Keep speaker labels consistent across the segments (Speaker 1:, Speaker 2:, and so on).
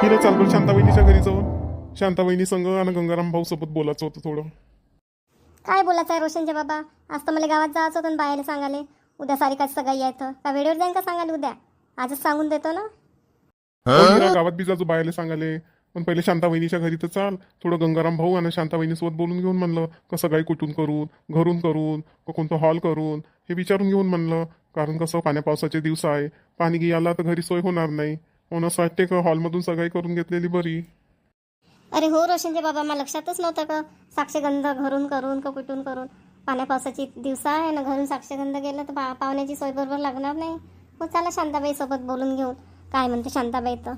Speaker 1: हिला चाल बरं शांता वहिनीच्या घरी जाऊन. शांता वहिनी संग आणि गंगाराम भाऊ सोबत बोलायचं होतं थोडं.
Speaker 2: काय बोलायचं आहे रोशनचे बाबा? आज तर मला गावात जायचं होतं बाहेर सांगाले. उद्या सारिकाची सगाई आहे तर का वेळेवर जाईन का सांगाले उद्या? आजच सांगून देतो ना.
Speaker 1: हिला गावात बी जायचं बायाला सांगाले. पण पहिले शांता वहिनीच्या घरी तर चाल. थोडं गंगाराम भाऊ आणि शांता वहिनीसोबत बोलून घेऊन म्हणलं कसं काही कुठून करून, घरून करून, का कोणतं हॉल करून हे विचारून घेऊन म्हणलं. कारण कसं पाण्या पावसाचे दिवस आहे, पाणी गी आला तर घरी सोय होणार नाही. म्हणून असं वाटते का हॉलमधून सगाई करून घेतलेली बरी.
Speaker 2: अरे हो रोशनचे बाबा, मला लक्षातच नव्हतं का साक्षगंध घरून करून का कुठून करून. पाण्या पावसाची दिवस आहे ना, घरून साक्षगंध गेलं तर पाहुण्याची सोय बरोबर लागणार नाही. हो चला शांताबाई सोबत बोलून घेऊन. काय म्हणते शांताबाई तर?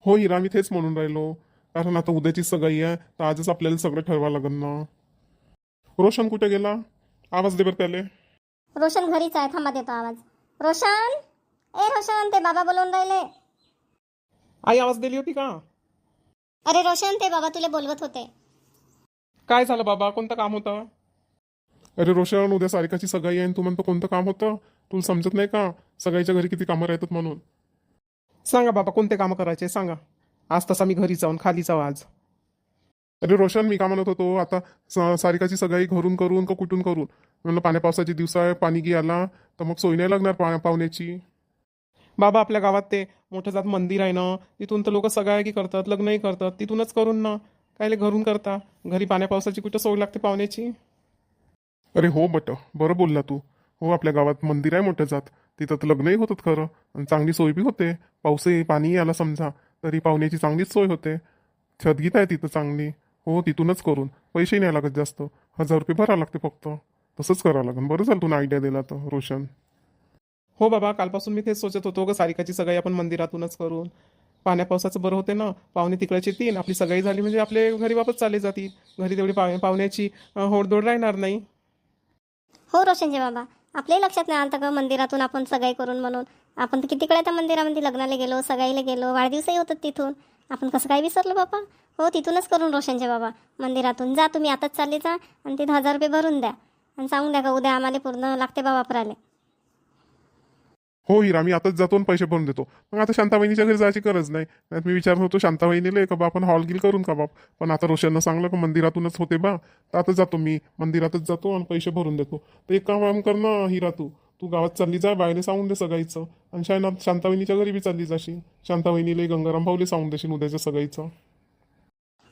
Speaker 1: हो हिरा, मी तेच म्हणून राहिलो. कारण आता उद्याची सगाई आहे तर आजच आपल्याला सगळं ठरवावं लागेल ना. रोशन कुठे गेला? आवाज दे बरं त्याले.
Speaker 2: रोशन घरीच आहे, थांबा देतो आवाज. रोशन, ए रोशन, ते बाबा बोलून राहिले.
Speaker 1: आई आवाज दिली होती का?
Speaker 2: अरे रोशन, ते बाबा तुला बोलवत होते.
Speaker 1: काय झालं बाबा, कोणतं काम होतं? अरे रोशन, उद्या सारिकाची सगाई आहे आणि तू म्हणतो कोणतं काम होतं? तुला समजत नाही का सगाईच्या घरी किती कामं राहतात म्हणून?
Speaker 3: सांगा बाबा, कोणते कामं करायचे सांगा. आज तसा मी घरी जाऊन खाली जाऊ आज.
Speaker 1: अरे रोशन, मी का म्हणत होतो आता सारिकाची सगाई घरून करून का कुठून करून म्हणलं. पाण्या पावसाचे दिवस आहे, पाणी गी आला तर मग सोय नाही लागणार पाहुण्याची.
Speaker 3: बाबा आपल्या गावात ते मोठं जात मंदिर आहे ना, तिथून तर लोक सगळ्या करतात, लग्नही करतात, तिथूनच करून ना. कायले घरून करता? घरी पाण्या पावसाची कुठं सोय लागते पाहुण्याची?
Speaker 1: अरे हो बरं बोलला तू. हो आपल्या गावात मंदिर आहे मोठं जात, तिथं तर लग्नही होतात खरं आणि चांगली सोय बी होते. पाऊसही पाणीही आला समजा तरी पाहुण्याची चांगलीच सोय होते. छतगीत आहे तिथं चांगली. हो तिथूनच करून पैसेही नाही लागत जास्त. 1000 रुपये भरावं लागते फक्त. तसंच करावं लागेल. बरं झालं तुला आयडिया दिला तर रोशन.
Speaker 3: हो बाबा, कालपासून मी तेच सोचत होतो की सारिकाची सगाई आपण मंदिरातूनच करून. पाण्या पावसाचं बरं होते ना, पाहुणे तिकडचे येतील, आपली सगाई झाली म्हणजे आपले घरी वापस चालले जातील. घरी तेवढी पाहुण्याची होडदोड राहणार नाही.
Speaker 2: हो रोशनचे बाबा, आपल्याही लक्षात नाही आलं का मंदिरातून आपण सगाई करून म्हणून. आपण तर किती त्या मंदिरामध्ये लग्नाला गेलो, सगाईला गेलो, वाढदिवसही होतात तिथून. आपण कसं काय विसरलो बाबा? हो तिथूनच करून रोशनचे बाबा, मंदिरातून. जा तुम्ही आताच चालले जा आणि तिथं 1000 रुपये भरून द्या आणि सांगून द्या का उद्या आम्हाला पूर्ण लागते बा वापराले.
Speaker 1: हो हिरा, मी आताच जातो आणि पैसे भरून देतो. मग आता शांता वहिनीच्या घरी जायची गरज नाही. नाहीतर मी विचारत होतो शांता वहिनीले का बा आपण हॉल गिल करून का बाप. पण आता रोशननं सांगलं का मंदिरातूनच होते बा, तर आता जातो मी मंदिरातच जातो आणि पैसे भरून देतो. तर एक काम कर ना हिरा, तू तू गावात चालली जा, बायने सांगून दे सगाईचं. आणि शांता वहिनीच्या घरी बी चालली जाशील. शांता वहिनीले गंगाराम भाऊले सांगून देशील उद्याच्या सगाईचं.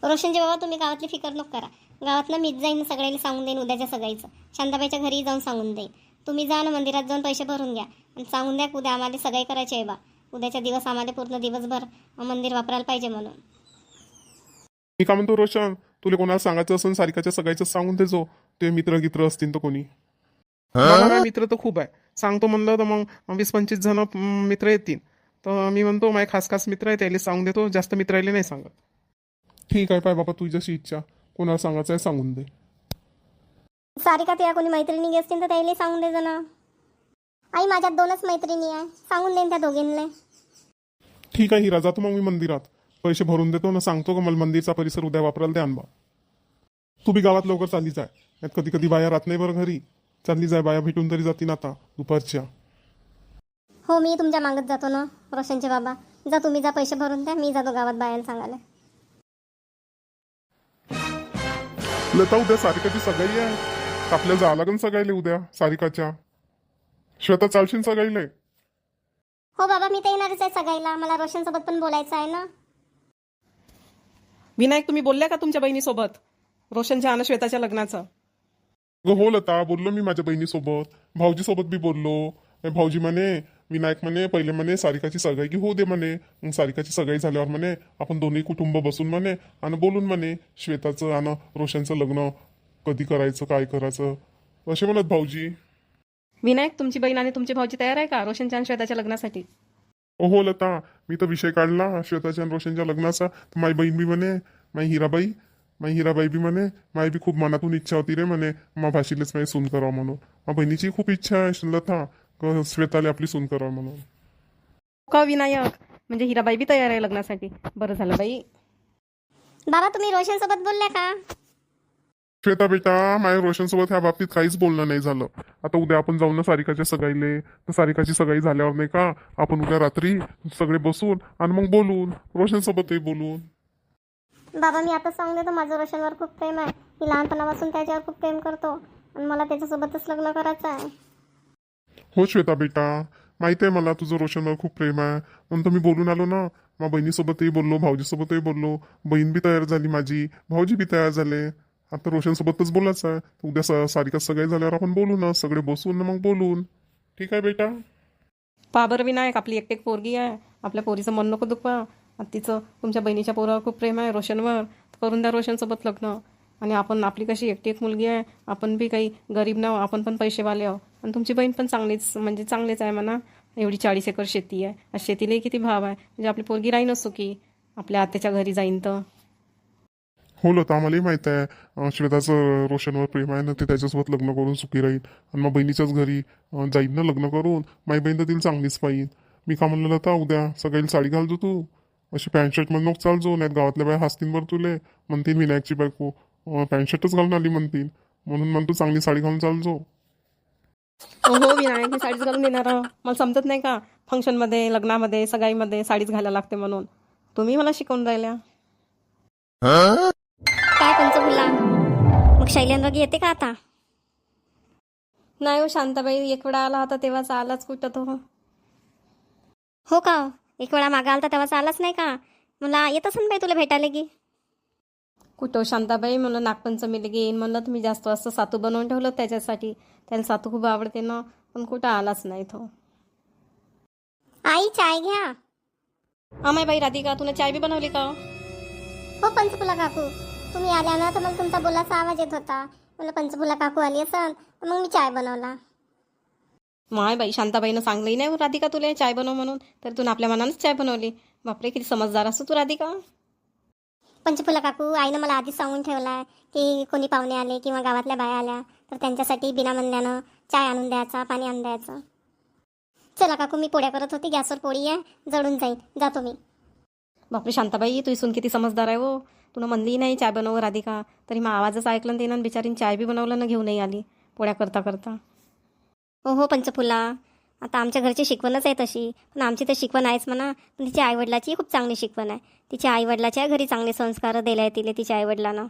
Speaker 2: रोशनचे बाबा तुम्ही गावातली फिकर नको करा. गावातलं मीच जाईन, सगळ्यांनी सांगून देईन उद्याच्या सगाईचं. शांताबाईच्या घरी जाऊन सांगून देईन. तुम्ही जा ना मंदिरात जाऊन पैसे भरून घ्या आणि सांगून द्या उद्या आम्हाला सगाई करायची आहे बा. उद्याच्या दिवस आम्हाला पूर्ण दिवसभर मंदिर वापरायला पाहिजे म्हणून.
Speaker 1: मी का म्हणतो रोशन, तुला कोणाला सांगायचं असेल सारिकाच्या सगाईचं सांगून देजो. ते मित्र असतील तर कोणी.
Speaker 3: बाबा माझे मित्र तर खूप आहे. सांगतो म्हणलं तर मग 20-25 जण मित्र येतील. तर मी म्हणतो माझे खास खास मित्र आहे त्याला सांगून देतो, जास्त मित्राला नाही सांगत.
Speaker 1: ठीक आहे पाय बाबा, तुझी जशी इच्छा. कोणाला सांगायचं आहे सांगून दे.
Speaker 2: सारिका त्या कोणी मैत्रिणी असतील तर त्याला सांगून दे ना. आई माझ्यात 2च मैत्रिणी आहे, सांगून देईन त्या दोघींना.
Speaker 1: ठीक आहे हिरा, जातो मग मी मंदिरात. पैसे भरून देतो ना, सांगतो का मला मंदिरचा परिसर उद्या वापरायला द्या बा. तू बी गावात लवकर चालली जाय. यात कधी कधी बाया राहत नाही बरं घरी. चालली जाय, बाया भेटून तरी जातील आता दुपारच्या.
Speaker 2: हो मी तुमच्या मागत जातो ना रोशनचे बाबा. जा तुम्ही, जा पैसे भरून द्या, मी जातो गावात बायाला सांगायला.
Speaker 1: लता उद्या सारिकाची सगाई आहे. आपल्याला जावं लागेल सगाईले उद्या सारिकाच्या. श्वेता चालशील सगाईले?
Speaker 2: हो बाबा मी तर येणारच आहे सगाईला. मला रोशनसोबत पण बोलायचं आहे ना.
Speaker 3: विनायक, तुम्ही बोलल्या का तुमच्या बहिणीसोबत रोशनच्या आणि श्वेताच्या लग्नाचं?
Speaker 1: हो लता, बोललो मी माझ्या बहिणीसोबत, भाऊजीसोबत बी बोललो. भाऊजी म्हणे, विनायक म्हणे पहिले म्हणे सारिकाची सगाई की होऊ दे म्हणे. मग सारिकाची सगाई झाल्यावर म्हणे आपण दोन्ही कुटुंब बसून म्हणे आणि बोलून म्हणे श्वेताचं आणि रोशनचं लग्न कधी करायचं, काय करायचं असे म्हणत भाऊजी.
Speaker 3: विनायक, तुमची बहीण आणि तुमचे भाऊजी तयार आहे का रोशनच्या आणि श्वेताच्या लग्नासाठी?
Speaker 1: हो लता, मी तर विषय काढला श्वेताच्या आणि रोशनच्या लग्नाचा. तर माझी बहीण बी म्हणे, माझी हिराबाई बी म्हणे माझी बी खूप मनातून इच्छा होती रे म्हणे मा भाषीलेच माझी सून करावं म्हणून. माझ्या बहिणीची खूप इच्छा आहे लता, श्वेताला आपली सून करावं म्हणून.
Speaker 3: का विनायक, म्हणजे हिराबाई बी तयार आहे लग्नासाठी? बरं झालं बाई.
Speaker 2: बाबा तुम्ही रोशनसोबत बोलल्या का?
Speaker 1: श्वेता बेटा, माझ्या रोशनसोबत ह्या बाबतीत काहीच बोलणं नाही झालं. आता उद्या आपण जाऊ ना सारिकाच्या सगाईले. तर सारिकाची सगाई झाल्यावर नाही का आपण उद्या रात्री सगळे बसून आणि मग बोलून रोशनसोबतही बोलून.
Speaker 2: बाबा मी आता सांगून देतो, माझं रोशनवर खूप प्रेम आहे. मी लहानपणापासून त्याच्यावर खूप प्रेम करतो आणि मला त्याच्यासोबतच लग्न करायचं आहे.
Speaker 1: हो श्वेता बेटा, माहिती आहे मला तुझं रोशनवर खूप प्रेम आहे. म्हणून तर मी बोलून आलो ना. मग बहिणीसोबतही बोललो, भाऊजीसोबतही बोललो. बहीण बी तयार झाली माझी, भाऊजी बी तयार झाले. आता रोशनसोबतच बोलायचं आहे. उद्या सारिका सगळे झाल्यावर आपण बोलू ना, सगळे बसून ना मग बोलून. ठीक आहे बेटा.
Speaker 4: पहा बरं विनायक, आपली एकटी पोरगी आहे. आपल्या पोरीचं मन नको दुखवा. आता तिचं तुमच्या बहिणीच्या पोरावर खूप प्रेम आहे रोशनवर. करून द्या रोशनसोबत लग्न. आणि आपण आपली कशी एकटी एक मुलगी आहे, आपण बी काही गरीब नाव, आपण पण पैसेवाले आहो. आणि तुमची बहीण पण चांगलीच, म्हणजे चांगलीच आहे म्हणा. एवढी 40 एकर शेती आहे. आज शेतीलाही किती भाव आहे. म्हणजे आपली पोरगी राही नसो की आपल्या आत्याच्या घरी जाईन तर.
Speaker 1: हो लता, आम्हालाही माहित आहे श्वेताचं रोशनवर प्रेम आहे ना. ते त्याच्यासोबत लग्न करून सुखी राहील आणि मग बहिणीच्याच घरी जाईन ना लग्न करून. माझी बहीण तर तिला चांगलीच पाहिजे. मी का म्हणलं लता, उद्या सगळी साडी घालतो तू. अशी पॅन्ट शर्टमध्ये नको चालजो, नाहीत गावातल्या बाया हसतील बरं तुले. म्हणतील विनायकची बायको पॅन्ट शर्टच घालून आली म्हणतील. म्हणून म्हणतो चांगली साडी घालून चालजो.
Speaker 4: हो विनायक, मी साडीच घालून येणार. मला समजत नाही का, फंक्शनमध्ये, लग्नामध्ये, सगाईमध्ये साडीच घालायला लागते म्हणून. तुम्ही मला शिकवून राहिल्या.
Speaker 2: काय पंचफुला, मग शैलेंद्र येते का आता?
Speaker 4: नाही हो शांताबाई, एक वेळा आला होता तेव्हाच आलाच कुठं तो.
Speaker 2: हो का? एक वेळा मागा आलता तेव्हाच आलाच नाही का? मला येत असेल बाई तुला भेटायला की.
Speaker 4: कुठं शांताबाई, म्हणलं नागपंचमीला घेईन म्हणलं. तुम्ही जास्त असं सातू बनवून ठेवलं त्याच्यासाठी. त्याला सातू खूप आवडते ना. पण कुठं आलाच नाही तो.
Speaker 2: आई चाय घ्या.
Speaker 4: आमाय बाई राधिका, तुला चाय बी बनवली का?
Speaker 2: हो पंचफुला काकू, तुम्ही आल्या ना तर मला तुमचा बोलाचा आवाज येत होता. मला पंचफुला काकू आली असन तर मग मी चाय बनवला.
Speaker 4: माय बाई, शांताबाईनं सांगलंही नाही हो राधिका तुला चाय बनव म्हणून. तर तू आपल्या मनानेच चाय बनवली. बापरे, किती समजदार असतो तू राधिका.
Speaker 2: पंचफुला काकू, आईनं मला आधीच सांगून ठेवलाय की कोणी पाहुणे आले किंवा गावातल्या बाया आल्या तर त्यांच्यासाठी बिना म्हणल्यानं चाय आणून द्यायचा, पाणी आणून द्यायचं. चला काकू, मी पोळ्या करत होती, गॅसवर पोळी आहे, जळून जाईल, जातो मी.
Speaker 4: बापरे शांताबाई, तू इसून किती समजदार आहे हो. तुला म्हणली नाही चाय बनव राधिका, तरी मग आवाजच ऐकलं ते ना, बिचारीन चाय बी बनवलं ना, घेऊनही आली पोळ्या करता करता.
Speaker 2: हो पंचफुला, आता आमच्या घरची शिकवणच आहे तशी. पण आमची तर शिकवण आहेच म्हणा, पण तिच्या आईवडिलाची खूप चांगली शिकवण आहे. तिच्या आईवडिलाच्या घरी चांगले संस्कार दिले आहे तिले तिच्या आईवडिलांना,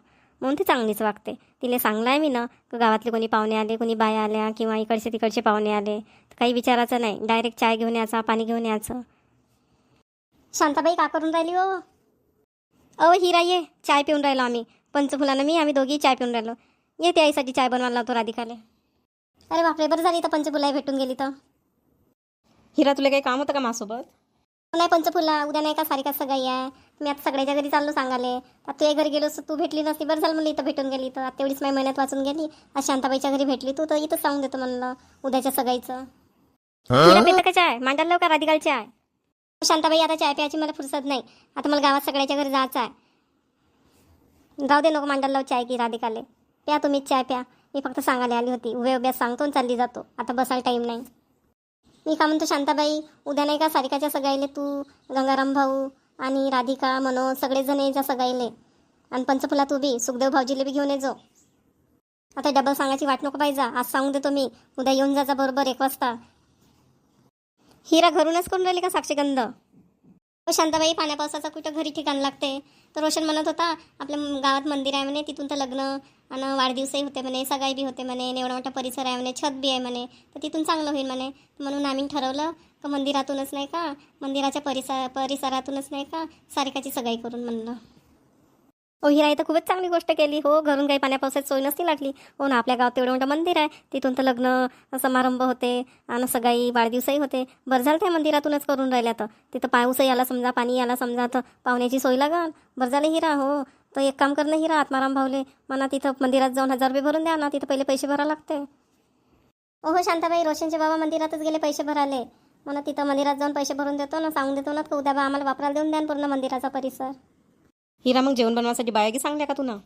Speaker 2: म्हणून ती चांगलीच वागते. तिला सांगलं आहे मी ना, गावातले कोणी पाहुणे आले, कोणी बाया आल्या किंवा इकडचे तिकडचे पाहुणे आले तर काही विचारायचं नाही, डायरेक्ट चाय घेऊन यायचा, पाणी घेऊन यायचं. शांताबाई का करून राहिली हो? अहो हिरा ये, चाय पिऊन राहिलो आम्ही. पंचफुलानं मी, आम्ही दोघी चाय पिऊन राहिलो. येते आईसाठी चाय बनवायला लावतो राधिकाले. अरे बापरे, बरं झाली तर पंचफुलाही भेटून गेली तर.
Speaker 4: हिरा, तुला काही काम होतं का माझ्यासोबत?
Speaker 2: नाही पंचफुला, उद्या नाही का सारिका सगाई आहे. मी आता सगळ्याच्या घरी चाललो सांगाले. आता तू घरी गेलो तू भेटली नसती, बरं झालं म्हणलं इथं भेटून गेली तर. आता तेवढीच माझी मेहनत वाचून गेली. आज शांताबाईच्या घरी भेटली तू तर इथं सांगून देतो म्हणलं उद्याच्या सगाईचं. तुला पेतं का चाय? मांडायला लावू का राधिकाला चाय? शांताबाई, आता चाय प्यायची मला फुरसत नाही. आता मला गावात सगळ्याच्या घरी जायचं आहे. जाऊ दे, नको मांडायला लावू चाय की राधिकाले. प्या तुम्हीच चाय प्या. मी फक्त सांगायला आली होती. उभ्या उभ्या सांगतो आणि चालली जातो. आता बसायला टाईम नाही. मी का म्हणतो शांताबाई, उद्या नाही का सारिकाच्या सगाईले तू, गंगाराम भाऊ आणि राधिका, मनोज सगळेजण ये जा सगाईले. आणि पंचफुला तू बी, सुखदेव भाऊजीले बी घेऊन ये जो. आता डबल सांगायची वाट नको पाहिजे. आज सांगून देतो मी, उद्या येऊन जायचा बरोबर 1 वाजता. हिरा घरूनच करून राहिली का साक्षीगंध? शांताबाई, पाण्या पावसाचा कुठं घरी ठिकाण लागते. तर रोशन म्हणत होता आपल्या गावात मंदिर आहे म्हणे, तिथून तर लग्न आणि वाढदिवसही होते म्हणे, सगाई बी होते म्हणे, एवढा मोठा परिसर आहे म्हणे, छत बी आहे म्हणे, तर तिथून चांगलं होईल म्हणे. म्हणून आम्ही ठरवलं का मंदिरातूनच नाही का, मंदिराच्या परिसरातूनच नाही का सारिकाची सगाई करून म्हणलं. हो हिरा, इथं खूपच चांगली गोष्ट केली हो. घरून काही पाण्या पावसाची सोय नसती लागली. हो ना, आपल्या गावात एवढं मोठं मंदिर आहे, तिथून तर लग्न समारंभ होते आणि सगाई वाढदिवसही होते. बरं झालं त्या मंदिरातूनच करून राहिल्या तर. तिथं पाऊसही आला समजा, पाणी आला समजा तर पाहुण्याची सोय लागल. बरं झालं हिरा. हो तर एक काम कर ना हिरा, आत्माराम भाऊले म्हणा तिथं मंदिरात जाऊन 1000 रुपये भरून द्या ना. तिथं पहिले पैसे भरावं लागते. हो शांताबाई, रोशनचे बाबा मंदिरातच गेले पैसे भराले. म्हणा तिथं मंदिरात जाऊन पैसे भरून देतो ना, सांगून देतो ना, उद्या बा आम्हाला वापरायला देऊन द्या पूर्ण मंदिराचा परिसर.
Speaker 4: हिरा, मग जेवण बनवायसाठी बायागी सांगल्या का तुला?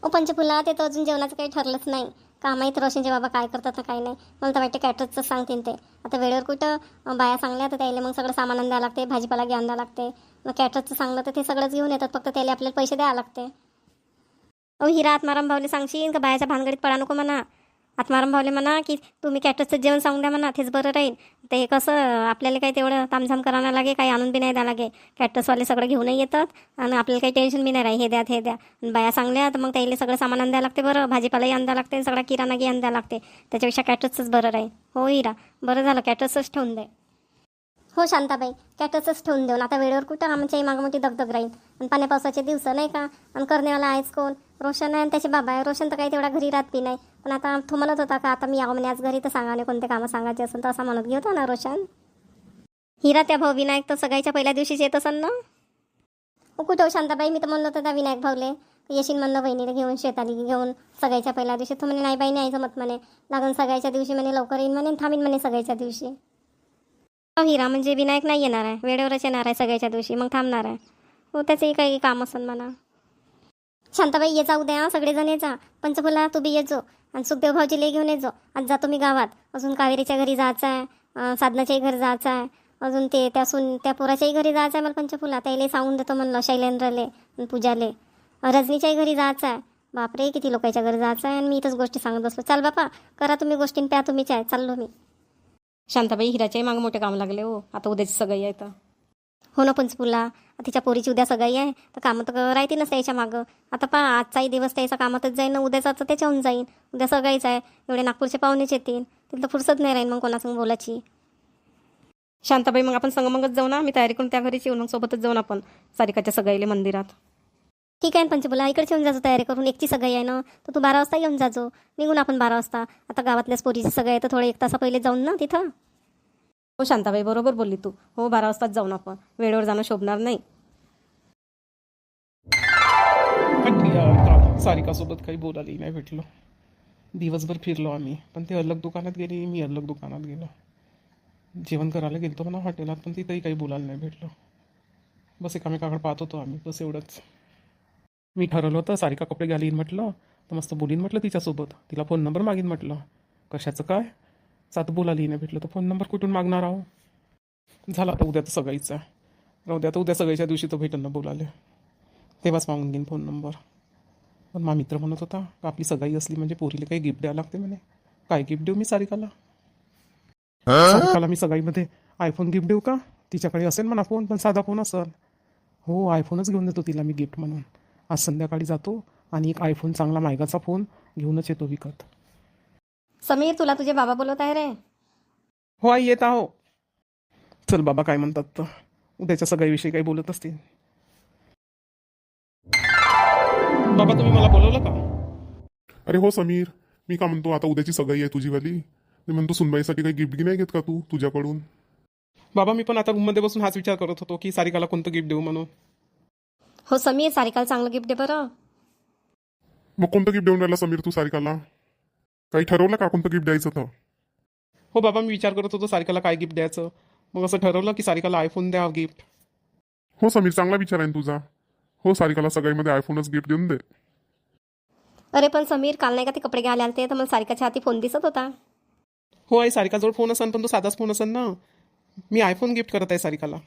Speaker 2: ओ पंचफुला, ते तर अजून जेवणाचं काही ठरलंच नाही. का माहीत रोशनचे बाबा काय करतात तर काही नाही. मला तर वाटते कॅटरचं सांगतील ते. आता वेळेवर कुठं बाया सांगल्या तर त्याला मग सगळं सामान द्यावं लागते, भाजीपाला घेऊन द्यावं लागते. मग कॅटरचं सांगलं तर ते सगळंच घेऊन येतात, फक्त त्याला आपल्याला पैसे द्यावं लागते. हिरा आत्माराम भाऊले सांगशील का बायाच्या भानगडीत पडा नको म्हणा. आत्माराम भाऊले म्हणा की तुम्ही कॅटरचं जेवण सांगून द्या म्हणा, तेच बरं राहील. ते कसं आपल्याला काही तेवढं तामझाम करावं नाही लागे, काही आणून बी नाही द्या लागे. कॅटर्सवाले सगळं घेऊनही येतात आणि आपल्याला काही टेन्शन बी नाही राही, हे द्या हे द्या. आणि बाया सांगल्या तर मग त्याला सगळं सामान आणून द्यावं लागते. बरं भाजीपालाही आणून द्यावं लागते, सगळा किराणाही आणून द्यावं लागते. त्याच्यापेक्षा कॅटर्सच बरं राहील. हो हिरा, बरं झालं कॅटर्सच ठेवून दे. हो शांताबाई, कॅटर्सच ठेवून देऊन आता वेळेवर कुठं आमच्याही मागं मोठी दगदग राहील. आणि पाण्या पावसाचे दिवस नाही का, आणि करण्यावाला आहेच कोण, रोशन आहे आणि त्याचे बाबा आहे. रोशन तर काही तेवढा घरी राहत बी नाही, पण आता तो म्हणत होता का आता मी यावं म्हणे आज घरी, तर सांगा कोणते कामं सांगायचे असेल तर, असा म्हणत घेत होता ना रोशन. हिरा त्या भाऊ विनायक तर सगळ्याच्या पहिल्या दिवशीच येत असेल ना. हो कुठं हो शांताबाई, मी तर म्हणलं होतं त्या विनायक भाऊले येशील म्हणलं बहिणीला घेऊन, शेताली घेऊन सगळ्याच्या पहिल्या दिवशी. तो म्हणे नाही बाई नाही जमत म्हणे, लागून सगळ्याच्या दिवशी म्हणे, लवकर येईन म्हणे, थांबीन म्हणे सगळ्याच्या दिवशी. हिरा म्हणजे विनायक नाही येणार आहे, वेळेवरच येणार आहे सगळ्याच्या दिवशी, मग थांबणार आहे. हो त्याचंही काही काम असेल म्हणा. शांताबाई ये जा उद्या सगळेजण ये जा. पंचफुला तू बी ये जो, आणि सुखदेव भाऊजीला घेऊन ये जो. आज जातो मी गावात, अजून कावेरीच्या घरी जायचं आहे, साधनाच्याही घरी जायचं आहे, अजून त्या पोराच्याही घरी जायचं आहे मला. पंचफुला त्याला सांगून देतो म्हणलं, शैलेंद्रले आणि पूजाले. रजनीच्याही घरी जायचं आहे. बापरे किती लोकांच्या घरी जायचं आहे, आणि मी इथंच गोष्टी सांगत बसलो. चाल बापा करा तुम्ही गोष्टीं, प्या तुम्ही चाय, चाललो मी.
Speaker 4: शांताबाई हिराच्याही मागं मोठे काम लागले हो, आता उद्याची सगळी आहे तर.
Speaker 2: हो ना पंचफुला, तिच्या पोरीची उद्या सगाई आहे तर कामं तर राहतीलच त्याच्या मागं. आता आजचाही दिवस त्याचा कामातच जाईन ना, उद्याचा तर त्याच्याहून जाईन. उद्या सगाईच आहे, एवढे नागपूरचे पाहुणेच येतील, तिथं फुरसत नाही राहील मग कोणासंग बोलायची.
Speaker 4: शांताबाई मग आपण संगमंगच जाऊ ना, मी तयारी करून त्या घरीच येऊ, मग सोबतच जाऊन आपण सारिकाच्या सगाईले मंदिरात.
Speaker 2: ठीक आहे ना पंचफुला, इकडचे येऊन जाजो तयारी करून. एकची सगाई आहे ना, तर तू 12 वाजता येऊन जाजो. निघून आपण 12 वाजता. आता गावातल्याच पोरीची सगाई आहे तर थोडं 1 तासा पहिले जाऊन ना तिथं.
Speaker 4: हो शांताबाई बरोबर बोलली तू. हो 12 वाजताच जाऊन आपण, वेळेवर जाणं शोभणार नाही.
Speaker 3: सारिकासोबत काही बोलायलाही नाही भेटलं. दिवसभर फिरलो आम्ही, पण ते अलग दुकानात गेली, मी अलग दुकानात गेलो. जेवण करायला गेलतो म्हणा हॉटेलात, पण तिथंही काही बोलायला नाही भेटलं. बस एकामेकाकडे पाहत होतो आम्ही, बस एवढंच. मी ठरवलं होतं सारिका कपडे घालीन म्हटलं तर मस्त बोलीन म्हटलं तिच्यासोबत, तिला फोन नंबर मागीन म्हटलं. कशाचं काय सात बोलायलाही नाही भेटलं तर फोन नंबर कुठून मागणार आहो. झाला आता उद्या तर सगळीचा राहू द्या, आता उद्या सगळ्याच्या दिवशी तो भेटन ना बोलाले, तेव्हाच मागून घेईन फोन नंबर. पण मा मित्र म्हणत होता का आपली सगाई असली म्हणजे पोरीला काही गिफ्ट द्यावं लागते म्हणे. काय गिफ्ट देऊ मी सारिकाला? सारिकाला मी सगाईमध्ये आयफोन गिफ्ट देऊ का? तिच्याकडे असेल म्हणा फोन, पण साधा फोन असेल. हो आयफोनच घेऊन देतो तिला मी गिफ्ट म्हणून. आज संध्याकाळी जातो आणि एक आयफोन चांगला मायगाचा फोन घेऊनच येतो विकत.
Speaker 2: समीर तुला तुझे बाबा बोलत आहे रे.
Speaker 3: हो आई येत आहो. चल बाबा काय म्हणतात तर उद्याच्या सगळ्याविषयी काही बोलत असतील. बाबा तुम्ही मला बोलवलं का?
Speaker 1: अरे हो समीर, मी का म्हणतो आता उद्याची सगाई आहे तुझीवाली, मी म्हणतो सुनबाईसाठी काही गिफ्ट नाही घेत का तू तुझ्याकडून?
Speaker 3: बाबा मी पण आता रूममध्ये बसून हाच विचार करत होतो की सारिकाला कोणतं गिफ्ट देऊ म्हणून.
Speaker 2: हो समीर सारिकाला चांगलं गिफ्ट दे बरं.
Speaker 1: मग कोणतं गिफ्ट देऊन राहिला समीर तू सारिकाला? काही ठरवलं का कोणतं गिफ्ट द्यायचं तर?
Speaker 3: हो बाबा मी विचार करत होतो सारिकाला काय गिफ्ट द्यायचं, मग असं ठरवलं की सारिकाला आयफोन द्या गिफ्ट.
Speaker 1: हो समीर, चांगला विचार आहे ना तुझा. हो सारिकाला सगळ्यामध्ये आयफोनच गिफ्ट देऊन दे.
Speaker 2: अरे पण समीर काल नाही का ते कपडे घ्यायला आलते तर मला सारिकाच्या हाती फोन दिसत होता.
Speaker 3: हो आई सारिकाजवळ फोन असेल पण तो साधाच फोन असेल ना. मी आयफोन गिफ्ट करत आहे सारिकाला.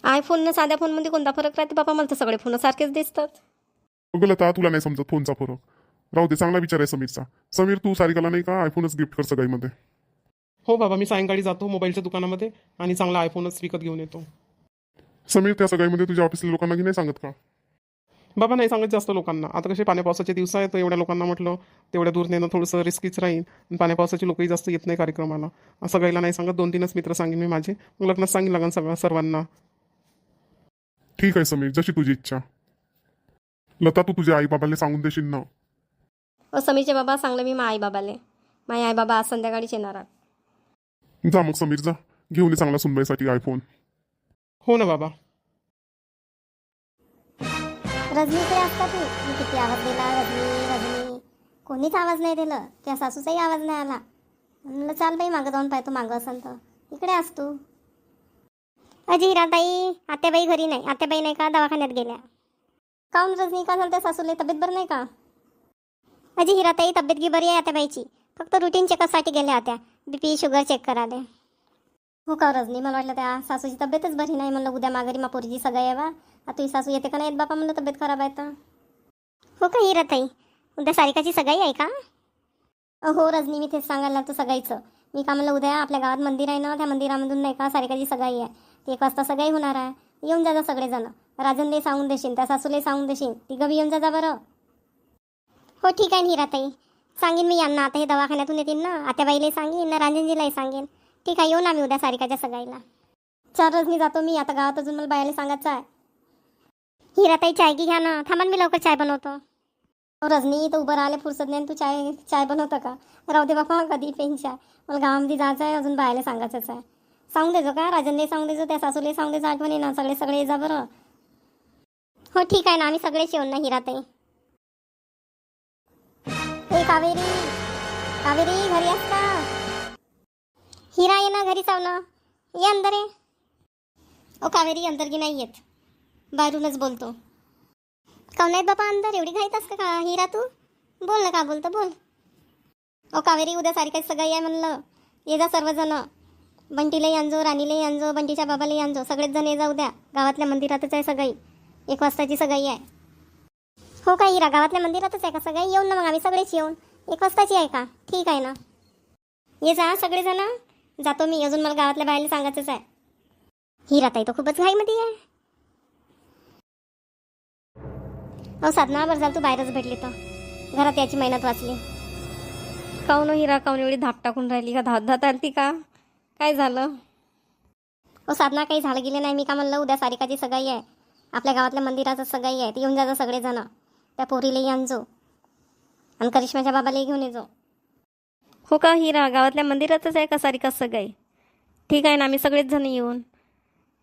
Speaker 2: आयफोन न साध्या फोनमध्ये कोणता फरक राहते बाबा? मला तर सगळे फोन सारखेच दिसतात.
Speaker 1: बघ लता, तुला नाही समजत फोनचा फरक. राहू दे, चांगला विचार आहे समीरचा. समीर तू सारिकाला नाही का आयफोनच गिफ्ट कर सगळीमध्ये.
Speaker 3: हो बाबा मी सायंकाळी जातो मोबाईलच्या दुकानामध्ये आणि चांगला आयफोनच विकत घेऊन येतो.
Speaker 1: समीर त्या सगळ्यामध्ये तुझ्या ऑफिसला लोकांना की नाही सांगत का?
Speaker 3: बाबा नाही सांगत जास्त लोकांना. आता कसे पाण्या पावसाचे दिवस आहेत तर एवढ्या लोकांना म्हटलं तेवढ्या दूर नेणं थोडंसं रिस्कीच राहील. आणि पाण्या पावसाची लोकही जास्त येत नाही कार्यक्रमाला. सगळ्याला नाही सांगत, 2-3च मित्र सांगेन मी माझे, मग लग्नात सांगेन लागेल सर्वांना.
Speaker 1: ठीक आहे समीर, जशी तुझी इच्छा. लता तू तुझ्या आई बाबाला सांगून देशील ना?
Speaker 2: समीरचे बाबा सांगले मी आई बाबाले. माझे आई बाबा आज संध्याकाळीच येणार आहेत.
Speaker 1: जा मग समीर, जा घेऊन ये चांगला सुनबाईसाठी आयफोन.
Speaker 3: हो ना बाबा.
Speaker 2: रजनीकडे असता तू, मी किती आवाज दिला रजनी रजनी, कोणीच आवाज नाही दिलं. त्या सासूचाही आवाज नाही आला. म्हणलं चाल बाई मागं जाऊन पाहतो, मागं असेल तर. इकडे असतो तू. अजी हिराताई आत्याबाई घरी नाही. आत्याबाई नाही का दवाखान्यात गेल्या. काऊन रजनी का झालं त्या सासूला? तब्येत बरं नाही का? अजी हिराताई तब्येत गी बरी आहे आत्याबाईची, फक्त रुटीन चेकअपसाठी गेल्या होत्या. BP शुगर चेक करायला. हो का रजनी, मला वाटलं त्या सासूची तब्येतच बरी नाही. म्हणलं उद्या माघारी मा पोरीची सगाई आहे बा. आता तुझी सासू येते का नाही येत बापा? म्हणलं तब्येत खराब आहे तर. हो का हिराताई, उद्या सारिकाची सगाई आहे का? हो रजनी, मी तेच सांगायला लागतो सगाईचं. मी का म्हणलं उद्या आपल्या गावात मंदिर आहे ना, त्या मंदिरामधून नाही का सारिकाची सगाई आहे. ती 1 वाजता सगाई होणार आहे. येऊन जा सगळेजण. राजनले सांगून देशील, त्या सासूले सांगून देशील, तिघं बी येऊन जा बरं. हो ठीक आहे हिराताई, सांगेन मी यांना. आता हे दवाखान्यातून येतील ना, आत्याबाईलाही सांगेन ना, रांजनजीलाही सांगेन. ठीक आहे, येऊन आम्ही उद्या सारिकाच्या सगाईला. 4 रजनी जातो मी आता गावात, अजून मला बायाला सांगायचं आहे. हिराताई चाय की घ्या ना, थांबा मी लवकर चाय बनवतो. हो रजनी, तर उभं राहिले फुरसत नाही, तू चाय बनवतं का? राहू दे बापा, कधी पेन चाय. मला गावामध्ये जायचं आहे, अजून बायाला सांगायचंच आहे. सांगून देजो का, राजनने सांगून देजो, त्या सासूले सांगून देजो, आठवणी ना सगळे ये जा बरं. हो ठीक आहे ना, आम्ही सगळेच येऊन ना हिराताई. ए कावेरी, कावेरी घरी असता? हिरा ये ना, घरी चावलं, ये अंदर ये. ओ कावेरी अंदर की नाही येत, बाहेरूनच बोलतो. काऊन नाही बापा अंदर, एवढी घाईत असतं का हिरा तू? बोल ना, का बोलतो बोल. ओ कावेरी, उद्या सारिकाची सगाई आहे म्हणलं, ये जा सर्वजण. बंटीलाही आणजो, राणीलाही आणजो, बंटीच्या बाबालाही आणजो, सगळेच जण ये जा उद्या. गावातल्या मंदिरातच आहे सगाई, 1 वाजताची सगाई आहे. हो का हिरा, गावातल्या मंदिरातच आहे का सगाई? येऊन ना मग आम्ही सगळेच येऊन. 1 वाजताची आहे का? ठीक आहे ना, ये जा सगळेजण. जातो मी, अजून मला गावातल्या बाहेर सांगायचंच आहे. हिराताई तर खूपच घाईमध्ये आहे. अहो साधना, बरं झालं तू बाहेरच भेटली, तर घरात याची मेहनत वाचली.
Speaker 4: काऊन हो हिरा, काऊन एवढी धाप टाकून राहिली का? धात आलती का? काय झालं?
Speaker 2: अहो साधना, काही झालं गेले नाही. मी का म्हणलं उद्या सारिकाची सगाई आहे, आपल्या गावातल्या मंदिराचं सगाई आहे. येऊन जा सगळेजण. त्या पोरीलाही आणजो आणि करिश्माच्या बाबालाही घेऊन येजो.
Speaker 4: हो का हिरा, गावातल्या मंदिरातच आहे का सारिका सगाई? ठीक आहे ना, आम्ही सगळेच जण येऊन.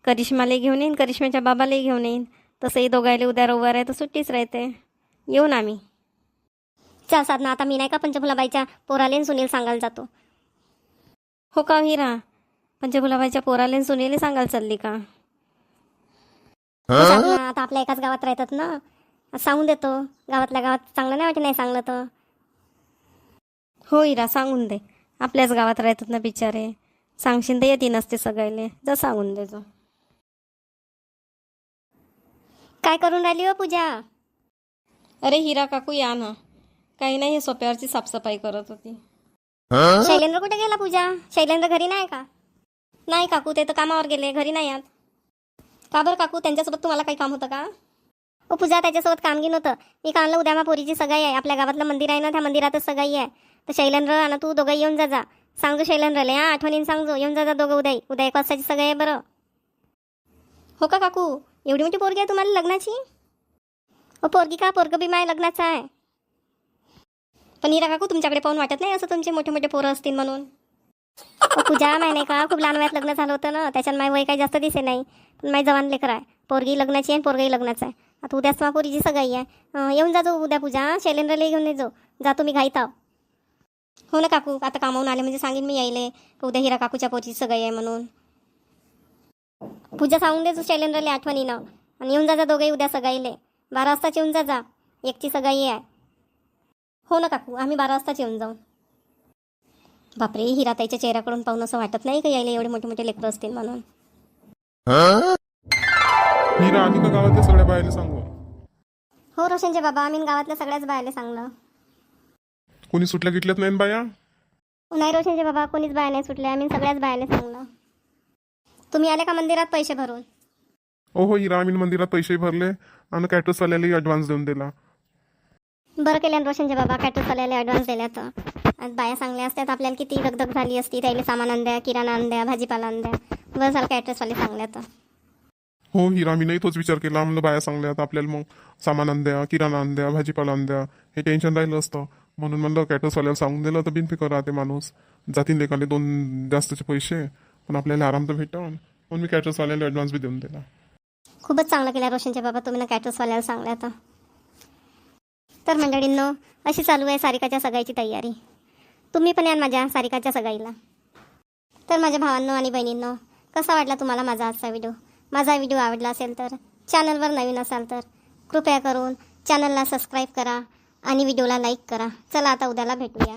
Speaker 4: करिश्मालाही घेऊन येईन, करिश्माच्या बाबालाही घेऊन येईन. तसंही दोघायला उद्या रविवार आहे तर सुट्टीच राहते. येऊन आम्ही.
Speaker 2: चल साधना, आता मी नाही का पंचफुलाबाईच्या पोराले आणि सुनील सांगायला जातो.
Speaker 4: हो का हिरा, पंचफुलाबाईच्या पोराले आणि सुनीले सांगायला चालली का?
Speaker 2: हो साधना, आता आपल्या एकाच गावात राहतात ना, सांगून देतो. गावातल्या गावात चांगलं नाही वाटत नाही सांगलं तर.
Speaker 4: हो हिरा, सांगून दे. आपल्याच गावात राहतात ना बिचारे, सांगशील तर येते नसते सगळ्याले. जा सांगून दे जो.
Speaker 2: काय करून राहिली हो पूजा?
Speaker 4: अरे हिरा काकू या ना. काही नाही, हे सोप्यावरची साफसफाई करत होती.
Speaker 2: शैलेंद्र कुठे गेला पूजा? शैलेंद्र घरी नाही का? नाही काकू, ते तर कामावर गेले, घरी नाही आत. का बरं काकू, त्यांच्यासोबत तुम्हाला काही काम होतं का? ओ पूजा, त्याच्यासोबत कामगी नव्हतं. मी का आणलं, उद्या मा पोरीची सगाई आहे. आपल्या गावातलं मंदिर आहे ना, त्या मंदिरातच सगाई आहे. तर शैलेंद्र आणि तू दोघं येऊन जा. सांगजो शैलेंद्रले, हा आठवणीन सांगजो. येऊन जा दोघं उद्या 1 वाजताची सगाई आहे बरं. हो का काकू, एवढी मोठी पोरगी आहे तुम्हाला लग्नाची? ओ पोरगी का, पोरगं बी माय लग्नाचं आहे. पण हिरा काकू, तुमच्याकडे पाहून वाटत नाही असं तुमचे मोठे मोठे पोरं असतील म्हणून. पूजा, माय नाही का खूप लहान वयात लग्न झालं होतं ना, त्याच्यानं माय वय काही जास्त दिसे नाही. पण माय जवान लेकर आहे. पोरगी लग्नाची आहे, पोरगही लग्नाचं आहे. आता उद्याच मा पोरीची सगाई आहे. येऊन जाजो उद्या पूजा. शैलेंद्रला घेऊन येजो. जातो मी घाईत आहो. हो ना काकू, आता कामावून आले म्हणजे सांगेन मी यायले उद्या हिरा काकूच्या पोरीची सगाई आहे म्हणून. पूजा सांगून देजो शैलेंद्रला आठवणीनं. आणि येऊन जा दोघेही उद्या सगाईले. 12 वाजताच येऊन जा. एकची सगाई आहे. हो ना काकू, आम्ही 12 वाजताच येऊन जाऊ. बापरे, हिराताईच्या चेहऱ्याकडून पाहून असं वाटत नाही का यायला एवढे मोठे मोठे लेकरं असतील म्हणून.
Speaker 1: हिरा आधी का गावातल्या सगळ्या बायाला सांगू?
Speaker 2: हो रोशनचे बाबा, आम्ही गावातल्या सगळ्याच बायाला सांगलं.
Speaker 1: कोणी सुटल्या गिटल्यात नाही ना बाया?
Speaker 2: नाही रोशनचे बाबा, कोणीच बाया नाही सुटल्या. आम्ही सगळ्याच बायाला सांगलं. तुम्ही आले का मंदिरात पैसे भरून?
Speaker 1: हो हिरा, आम्ही मंदिरात पैसे भरले आणि कॅटर्सवाल्यालाही ॲडव्हान्स देऊन दिला.
Speaker 2: बरं केलं रोशनचे बाबा, कॅटर्सवाल्याला ॲडव्हान्स दिल्या तर. आज बाया सांगल्या असत्यात आपल्याला किती दगदग झाली असती. त्याला सामान आणून द्या, किराणा आणून द्या, भाजीपाला आणून द्या. बरं झालं कॅटर्सवाले सांगल्या तर.
Speaker 1: हो हिरा, मी नाही तोच विचार केला. म्हणलं बाया सांगल्यात आपल्याला, मग सामान आण द्या, किराणा आण द्या, भाजीपाला आण द्या, हे टेन्शन राहिलं असतं. म्हणून म्हणलं कॅटर्सवाल्याला सांगून दिलं तर बिनफिकर राहते माणूस. जातील लेखाले 2 जास्तचे पैसे, पण आपल्याला आराम तर भेटन. म्हणून मी कॅटर्सवाल्याला ॲडव्हान्स बी देऊन दिला.
Speaker 2: खूपच चांगलं केलं रोशनचे बाबा, तुम्ही ना कॅटर्सवाल्याला सांगल्या तर मंडळींनो, अशी चालू आहे सारिकाच्या सगाईची तयारी. तुम्ही पण या माझ्या सारिकाच्या सगाईला. तर माझ्या भावांनो आणि बहिणींनो, कसा वाटला तुम्हाला माझा आजचा व्हिडिओ? माझा व्हिडिओ आवडला असेल तर, चॅनलवर नवीन असाल तर कृपया करून चॅनलला सबस्क्राईब करा आणि व्हिडिओला लाईक करा. चला आता उद्याला भेटूया.